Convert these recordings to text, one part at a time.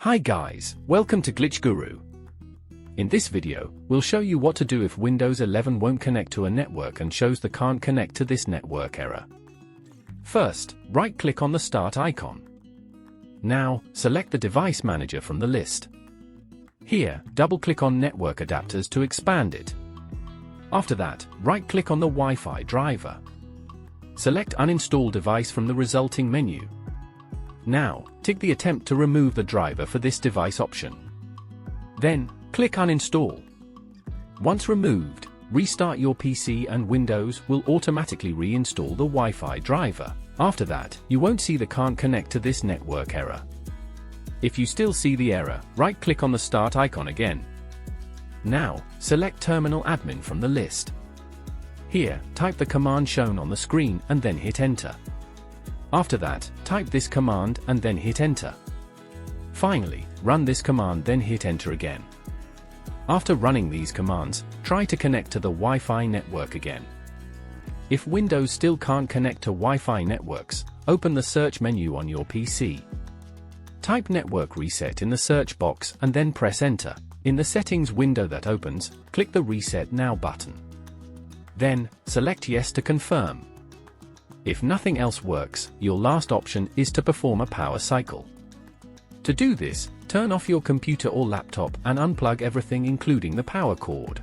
Hi guys, welcome to Glitch Guru. In this video, we'll show you what to do if Windows 11 won't connect to a network and shows the can't connect to this network error. First, right-click on the Start icon. Now, select the Device Manager from the list. Here, double-click on Network Adapters to expand it. After that, right-click on the Wi-Fi driver. Select Uninstall Device from the resulting menu. Now, tick the Attempt to remove the driver for this device option. Then, click Uninstall. Once removed, restart your PC and Windows will automatically reinstall the Wi-Fi driver. After that, you won't see the can't connect to this network error. If you still see the error, right-click on the Start icon again. Now, select Terminal Admin from the list. Here, type the command shown on the screen and then hit Enter. After that, type this command and then hit Enter. Finally, run this command then hit Enter again. After running these commands, try to connect to the Wi-Fi network again. If Windows still can't connect to Wi-Fi networks, open the search menu on your PC. Type Network Reset in the search box and then press Enter. In the settings window that opens, click the Reset Now button. Then, select Yes to confirm. If nothing else works, your last option is to perform a power cycle. To do this, turn off your computer or laptop and unplug everything including the power cord.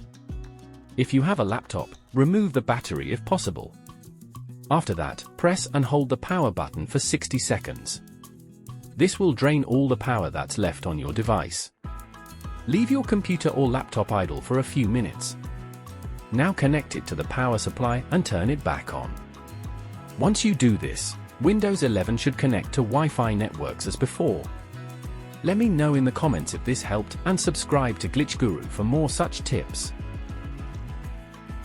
If you have a laptop, remove the battery if possible. After that, press and hold the power button for 60 seconds. This will drain all the power that's left on your device. Leave your computer or laptop idle for a few minutes. Now connect it to the power supply and turn it back on. Once you do this, Windows 11 should connect to Wi-Fi networks as before. Let me know in the comments if this helped and subscribe to Glitch Guru for more such tips.